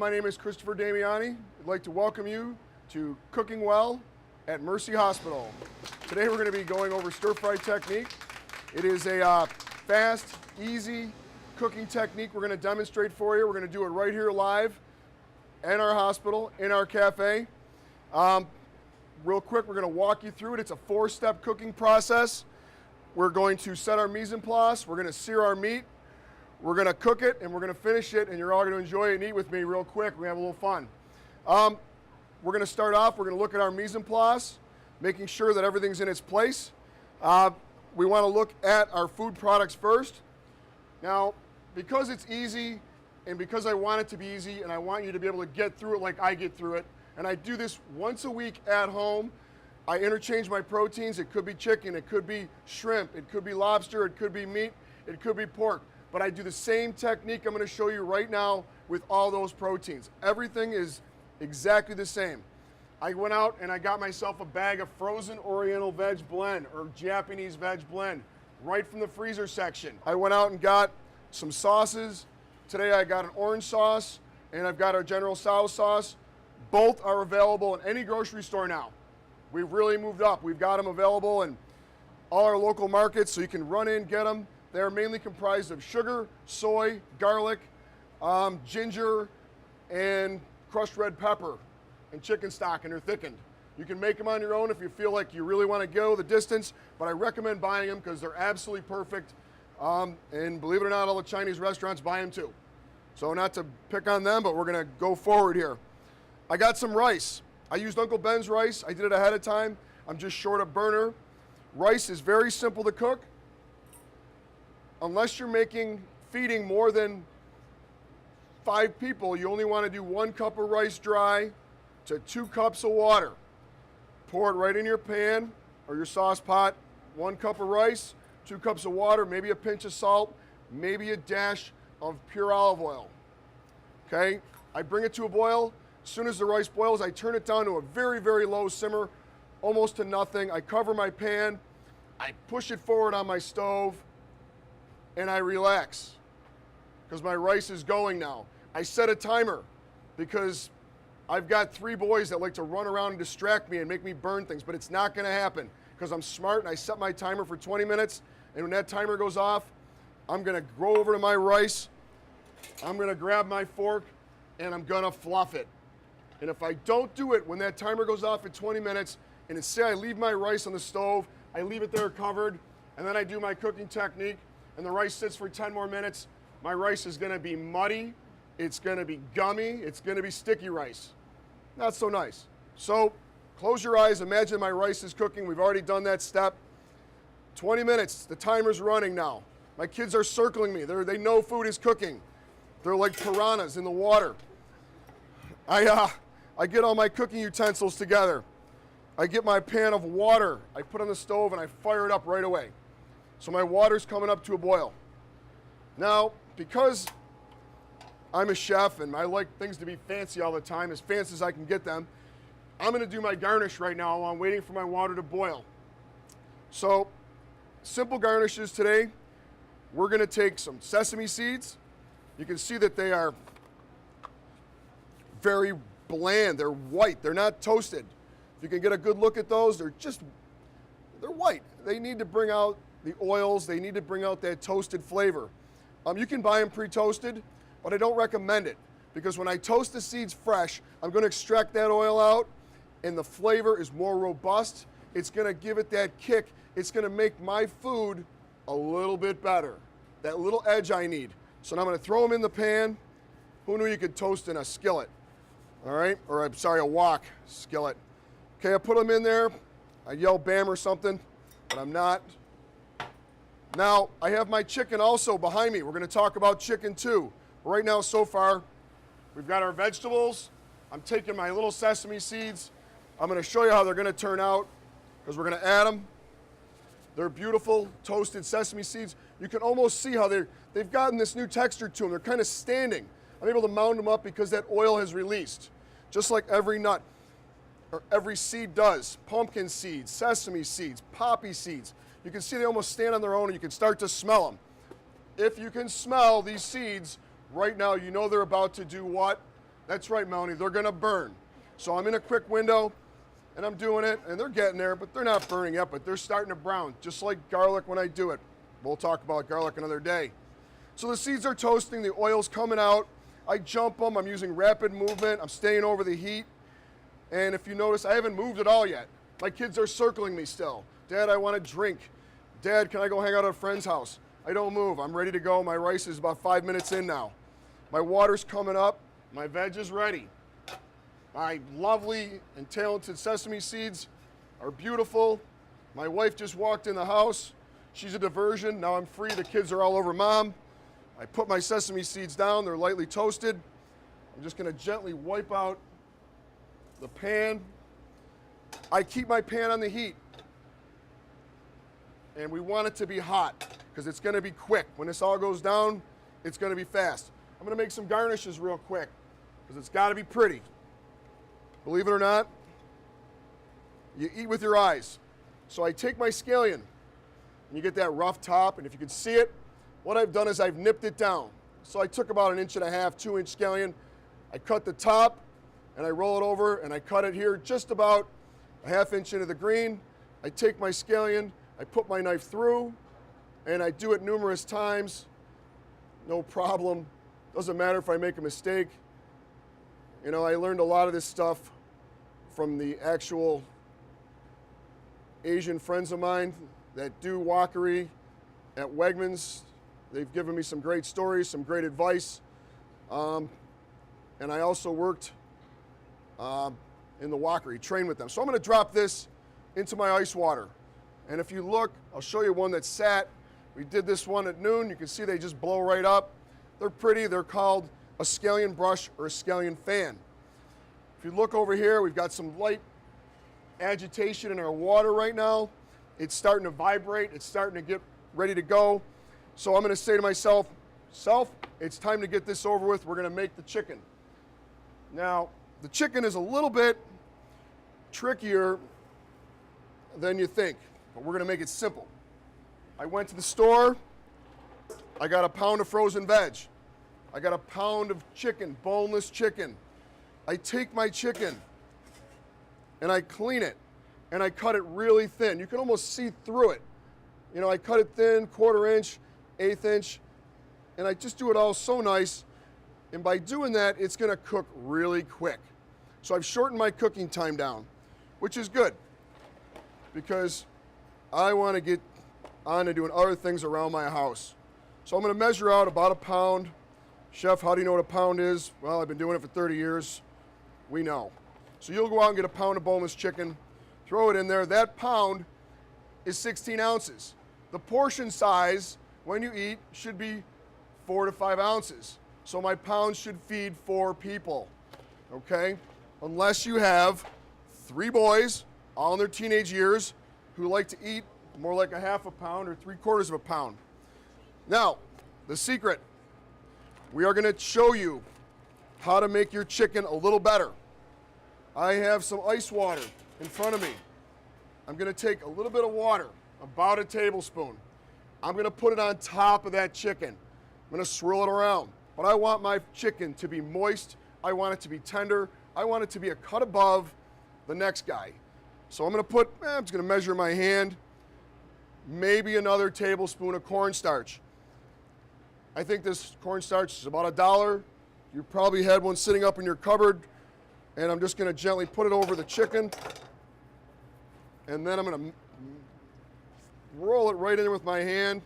my name is Christopher Damiani. I'd like to welcome you to Cooking Well at Mercy Hospital. Today we're going to be going over stir-fry technique. It is a fast, easy cooking technique we're going to demonstrate for you. We're going to do it right here live in our hospital, in our cafe. Real quick, we're going to walk you through it. It's a 4-step cooking process. We're going to set our mise en place. We're going to sear our meat. We're going to cook it, and we're going to finish it, and you're all going to enjoy it and eat with me real quick. We're going to have a little fun. We're going to start off. We're going to look at our mise en place, making sure that everything's in its place. We want to look at our food products first. Now, because it's easy, and because I want it to be easy, and I want you to be able to get through it like I get through it, and I do this once a week at home. I interchange my proteins. It could be chicken, it could be shrimp, it could be lobster, it could be meat, it could be pork. But I do the same technique I'm going to show you right now with all those proteins. Everything is exactly the same. I went out and I got myself a bag of frozen Oriental veg blend or Japanese veg blend right from the freezer section. I went out and got some sauces. Today I got an orange sauce and I've got our General Tso's sauce. Both are available in any grocery store now. We've really moved up. We've got them available in all our local markets, so you can run in, get them. They're mainly comprised of sugar, soy, garlic, ginger, and crushed red pepper, and chicken stock, and they're thickened. You can make them on your own if you feel like you really want to go the distance, but I recommend buying them because they're absolutely perfect. And believe it or not, all the Chinese restaurants buy them too. So not to pick on them, but we're going to go forward here. I got some rice. I used Uncle Ben's rice. I did it ahead of time. I'm just short a burner. Rice is very simple to cook. Unless you're feeding more than 5 people, you only want to do 1 cup of rice dry to 2 cups of water. Pour it right in your pan or your sauce pot. 1 cup of rice, 2 cups of water, maybe a pinch of salt, maybe a dash of pure olive oil. Okay, I bring it to a boil. As soon as the rice boils, I turn it down to a very, very low simmer, almost to nothing. I cover my pan, I push it forward on my stove, and I relax because my rice is going now. I set a timer because I've got 3 boys that like to run around and distract me and make me burn things, but it's not going to happen because I'm smart and I set my timer for 20 minutes, and when that timer goes off, I'm going to go over to my rice, I'm going to grab my fork, and I'm going to fluff it. And if I don't do it when that timer goes off at 20 minutes, and say I leave my rice on the stove, I leave it there covered, and then I do my cooking technique, and the rice sits for 10 more minutes, my rice is going to be muddy, it's going to be gummy, it's going to be sticky rice. Not so nice. So close your eyes, imagine my rice is cooking. We've already done that step. 20 minutes, the timer's running now. My kids are circling me. They know food is cooking. They're like piranhas in the water. I get all my cooking utensils together. I get my pan of water. I put on the stove and I fire it up right away. So my water's coming up to a boil. Now, because I'm a chef and I like things to be fancy all the time, as fancy as I can get them, I'm going to do my garnish right now while I'm waiting for my water to boil. So, simple garnishes today. We're going to take some sesame seeds. You can see that they are very bland. They're white. They're not toasted. If you can get a good look at those, they're white. They need to bring out the oils. They need to bring out that toasted flavor. You can buy them pre-toasted, but I don't recommend it because when I toast the seeds fresh, I'm going to extract that oil out and the flavor is more robust. It's going to give it that kick. It's going to make my food a little bit better. That little edge I need. So now I'm going to throw them in the pan. Who knew you could toast in a skillet? All right, or I'm sorry, a wok skillet. Okay, I put them in there. I yell bam or something, but I'm not. Now, I have my chicken also behind me. We're going to talk about chicken too. Right now, so far, we've got our vegetables. I'm taking my little sesame seeds. I'm going to show you how they're going to turn out because we're going to add them. They're beautiful toasted sesame seeds. You can almost see how they've gotten this new texture to them. They're kind of standing. I'm able to mound them up because that oil has released, just like every nut or every seed does. Pumpkin seeds, sesame seeds, poppy seeds. You can see they almost stand on their own and you can start to smell them. If you can smell these seeds right now, you know they're about to do what? That's right, Melanie, they're gonna burn. So I'm in a quick window and I'm doing it, and they're getting there, but they're not burning yet, but they're starting to brown, just like garlic when I do it. We'll talk about garlic another day. So the seeds are toasting, the oil's coming out. I jump them, I'm using rapid movement, I'm staying over the heat. And if you notice, I haven't moved at all yet. My kids are circling me still. Dad, I want a drink. Dad, can I go hang out at a friend's house? I don't move, I'm ready to go. My rice is about 5 minutes in now. My water's coming up, my veg is ready. My lovely and talented sesame seeds are beautiful. My wife just walked in the house. She's a diversion. Now I'm free. The kids are all over mom. I put my sesame seeds down. They're lightly toasted. I'm just going to gently wipe out the pan. I keep my pan on the heat. And we want it to be hot because it's going to be quick. When this all goes down, it's going to be fast. I'm going to make some garnishes real quick because it's got to be pretty. Believe it or not, you eat with your eyes. So I take my scallion, and you get that rough top, and if you can see it, what I've done is I've nipped it down. So I took about 1.5 inch, 2 inch scallion. I cut the top, and I roll it over, and I cut it here just about a 1/2 inch into the green. I take my scallion, I put my knife through, and I do it numerous times. No problem. Doesn't matter if I make a mistake. You know, I learned a lot of this stuff from the actual Asian friends of mine that do wokkery at Wegmans. They've given me some great stories, some great advice. And I also worked in the wokkery, trained with them. So I'm gonna drop this into my ice water. And if you look, I'll show you one that's sat. We did this one at noon. You can see they just blow right up. They're pretty, they're called a scallion brush or a scallion fan. If you look over here, we've got some light agitation in our water right now. It's starting to vibrate, it's starting to get ready to go. So I'm gonna say to myself, it's time to get this over with. We're gonna make the chicken. Now, the chicken is a little bit trickier than you think, but we're gonna make it simple. I went to the store, I got a pound of frozen veg. I got a pound of chicken, boneless chicken. I take my chicken and I clean it and I cut it really thin. You can almost see through it. You know, I cut it thin, 1/4 inch, 1/8 inch, and I just do it all so nice. And by doing that, it's gonna cook really quick. So I've shortened my cooking time down, which is good because I wanna get on to doing other things around my house. So I'm gonna measure out about a pound. Chef, how do you know what a pound is? Well, I've been doing it for 30 years. We know. So you'll go out and get a pound of boneless chicken, throw it in there. That pound is 16 ounces. The portion size, when you eat, should be 4 to 5 ounces. So my pound should feed 4 people, okay? Unless you have 3 boys, all in their teenage years, who like to eat more like a 1/2 pound or 3/4 of a pound. Now, the secret. We are gonna show you how to make your chicken a little better. I have some ice water in front of me. I'm gonna take a little bit of water, about a tablespoon. I'm gonna put it on top of that chicken. I'm gonna swirl it around. But I want my chicken to be moist. I want it to be tender. I want it to be a cut above the next guy. So I'm just gonna measure my hand, maybe another tablespoon of cornstarch. I think this cornstarch is about $1. You probably had one sitting up in your cupboard, and I'm just gonna gently put it over the chicken, and then I'm gonna roll it right in there with my hand.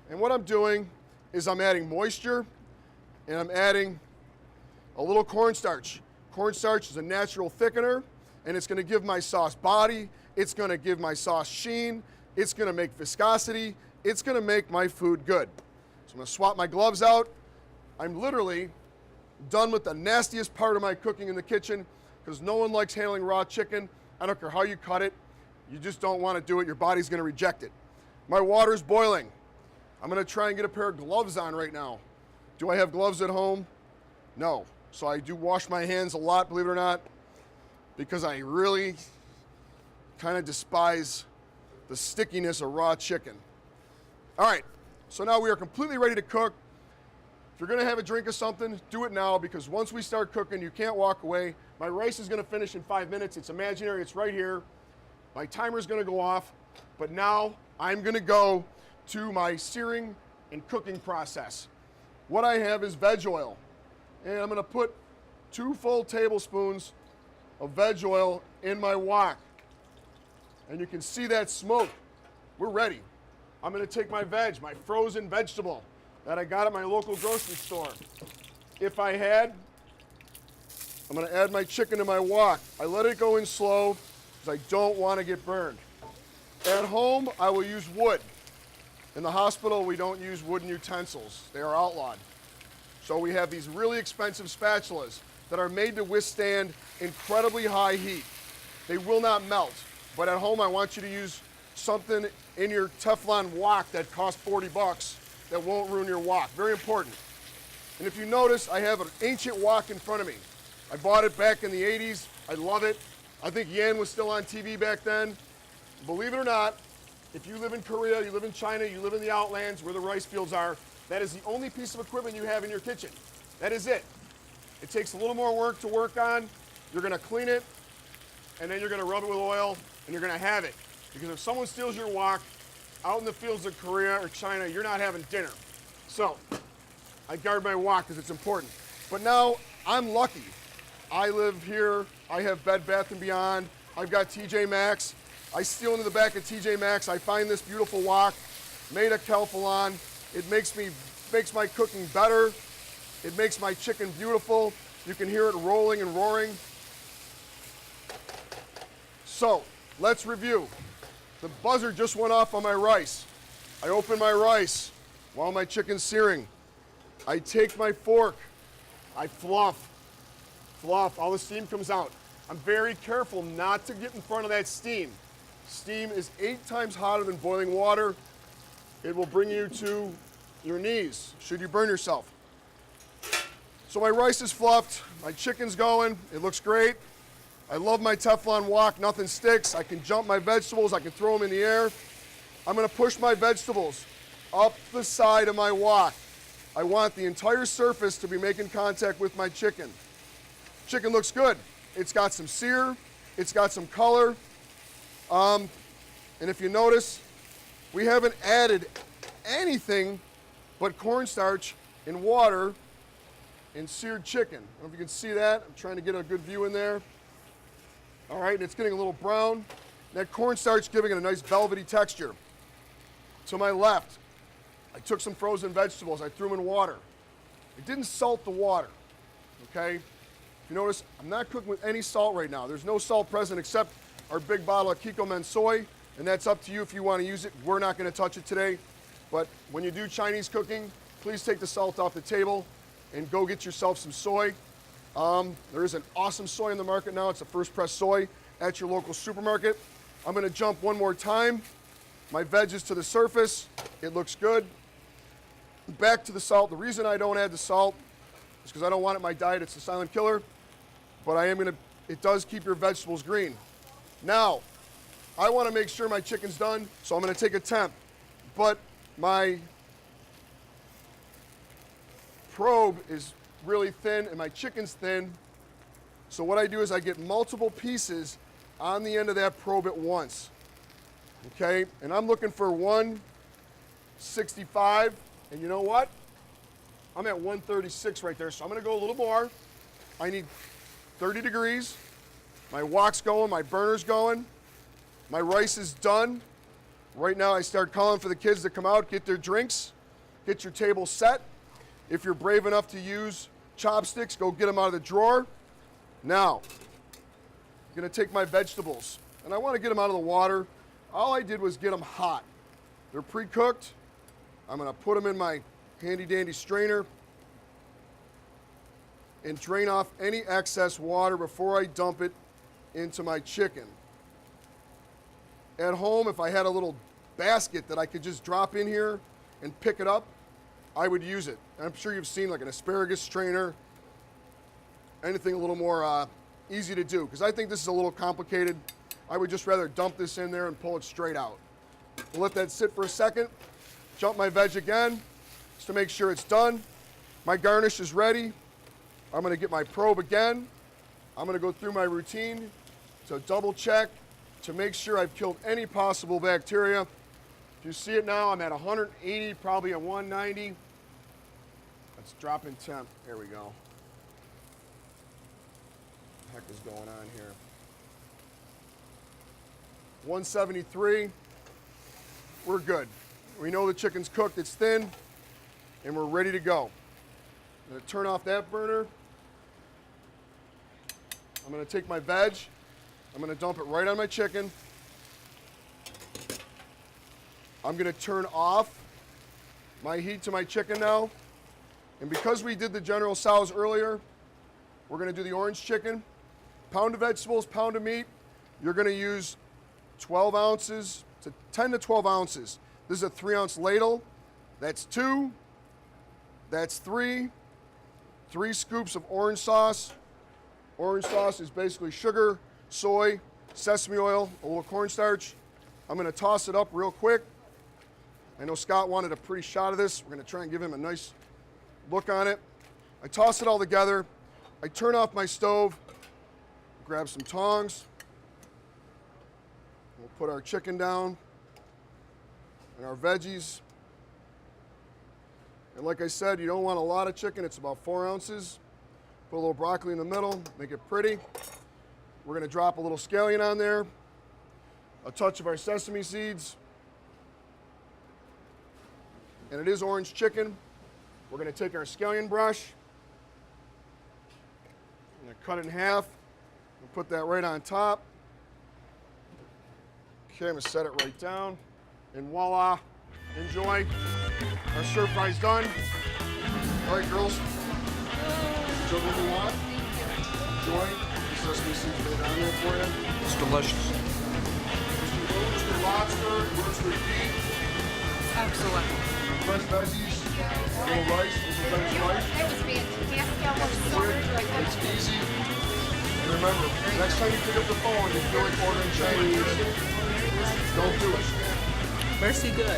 And what I'm doing is I'm adding moisture, and I'm adding a little cornstarch. Cornstarch is a natural thickener, and it's gonna give my sauce body, it's gonna give my sauce sheen, it's gonna make viscosity, it's gonna make my food good. So I'm gonna swap my gloves out. I'm literally done with the nastiest part of my cooking in the kitchen because no one likes handling raw chicken. I don't care how you cut it. You just don't want to do it. Your body's gonna reject it. My water's boiling. I'm gonna try and get a pair of gloves on right now. Do I have gloves at home? No. So I do wash my hands a lot, believe it or not, because I really kind of despise the stickiness of raw chicken. All right. So now we are completely ready to cook. If you're gonna have a drink of something, do it now, because once we start cooking, you can't walk away. My rice is gonna finish in 5 minutes. It's imaginary, it's right here. My timer's gonna go off, but now I'm gonna go to my searing and cooking process. What I have is veg oil, and I'm gonna put 2 full tablespoons of veg oil in my wok. And you can see that smoke. We're ready. I'm gonna take my veg, my frozen vegetable that I got at my local grocery store. If I had, I'm gonna add my chicken to my wok. I let it go in slow because I don't wanna get burned. At home, I will use wood. In the hospital, we don't use wooden utensils. They are outlawed. So we have these really expensive spatulas that are made to withstand incredibly high heat. They will not melt. But at home, I want you to use something in your Teflon wok that costs 40 bucks that won't ruin your wok. Very important. And if you notice, I have an ancient wok in front of me. I bought it back in the 80s. I love it. I think Yan was still on TV back then. Believe it or not, if you live in Korea, you live in China, you live in the outlands where the rice fields are, that is the only piece of equipment you have in your kitchen. That is it. It takes a little more work to work on. You're gonna clean it, and then you're gonna rub it with oil, and you're gonna have it. Because if someone steals your wok out in the fields of Korea or China, you're not having dinner. So, I guard my wok because it's important. But now, I'm lucky. I live here, I have Bed Bath & Beyond, I've got TJ Maxx. I steal into the back of TJ Maxx, I find this beautiful wok, made of Kelphalon. It makes my cooking better. It makes my chicken beautiful. You can hear it rolling and roaring. So, let's review. The buzzer just went off on my rice. I open my rice while my chicken's searing. I take my fork, I fluff, all the steam comes out. I'm very careful not to get in front of that steam. Steam is 8 times hotter than boiling water. It will bring you to your knees should you burn yourself. So my rice is fluffed, my chicken's going, it looks great. I love my Teflon wok, nothing sticks. I can jump my vegetables, I can throw them in the air. I'm gonna push my vegetables up the side of my wok. I want the entire surface to be making contact with my chicken. Chicken looks good. It's got some sear, it's got some color. And if you notice, we haven't added anything but cornstarch and water in seared chicken. I don't know if you can see that. I'm trying to get a good view in there. All right, and it's getting a little brown. That cornstarch giving it a nice velvety texture. To my left, I took some frozen vegetables. I threw them in water. I didn't salt the water, okay? If you notice, I'm not cooking with any salt right now. There's no salt present except our big bottle of Kikkoman soy, and that's up to you if you want to use it. We're not going to touch it today, but when you do Chinese cooking, please take the salt off the table and go get yourself some soy. There is an awesome soy in the market now. It's a first press soy at your local supermarket. I'm going to jump one more time. My veg is to the surface. It looks good. Back to the salt. The reason I don't add the salt is because I don't want it in my diet. It's a silent killer. But it does keep your vegetables green. Now, I want to make sure my chicken's done, so I'm going to take a temp. But my probe is really thin and my chicken's thin. So what I do is I get multiple pieces on the end of that probe at once. Okay, and I'm looking for 165, and you know what? I'm at 136 right there, so I'm gonna go a little more. I need 30 degrees. My wok's going, my burner's going. My rice is done. Right now I start calling for the kids to come out, get their drinks, get your table set. If you're brave enough to use chopsticks, go get them out of the drawer. Now, I'm gonna take my vegetables, and I wanna get them out of the water. All I did was get them hot. They're pre-cooked. I'm gonna put them in my handy dandy strainer and drain off any excess water before I dump it into my chicken. At home, if I had a little basket that I could just drop in here and pick it up, I would use it. I'm sure you've seen like an asparagus strainer, anything a little more easy to do, because I think this is a little complicated. I would just rather dump this in there and pull it straight out. We'll let that sit for a second. Jump my veg again, just to make sure it's done. My garnish is ready. I'm gonna get my probe again. I'm gonna go through my routine to double check to make sure I've killed any possible bacteria. If you see it now, I'm at 180, probably at 190. Let's drop in temp. There we go. What the heck is going on here? 173. We're good. We know the chicken's cooked, it's thin, and we're ready to go. I'm gonna turn off that burner. I'm gonna take my veg, I'm gonna dump it right on my chicken. I'm gonna turn off my heat to my chicken now. And because we did the General Tso's earlier, we're gonna do the orange chicken. Pound of vegetables, pound of meat. You're gonna use 12 ounces to 10 to 12 ounces. This is a 3-ounce ladle. That's 2, that's 3. 3 scoops of orange sauce. Orange sauce is basically sugar, soy, sesame oil, a little cornstarch. I'm gonna toss it up real quick. I know Scott wanted a pretty shot of this. We're gonna try and give him a nice look on it. I toss it all together. I turn off my stove, grab some tongs. We'll put our chicken down and our veggies. And like I said, you don't want a lot of chicken. It's about 4 ounces. Put a little broccoli in the middle, make it pretty. We're gonna drop a little scallion on there, a touch of our sesame seeds. And it is orange chicken. We're gonna take our scallion brush, I'm gonna cut it in half, and put that right on top. Okay, I'm gonna set it right down, and voila, enjoy. Our stir fry's done. All right, girls, enjoy what you want. Enjoy. The sesame seeds right down there for you. It's delicious. Mr. Lobster, roasted beef. Excellent. Fresh veggies, a little rice, French rice. That was fantastic. I was so enjoyable. It's easy. And remember, next time you pick up the phone and you feel like ordering Chinese, don't do it. Mercy good.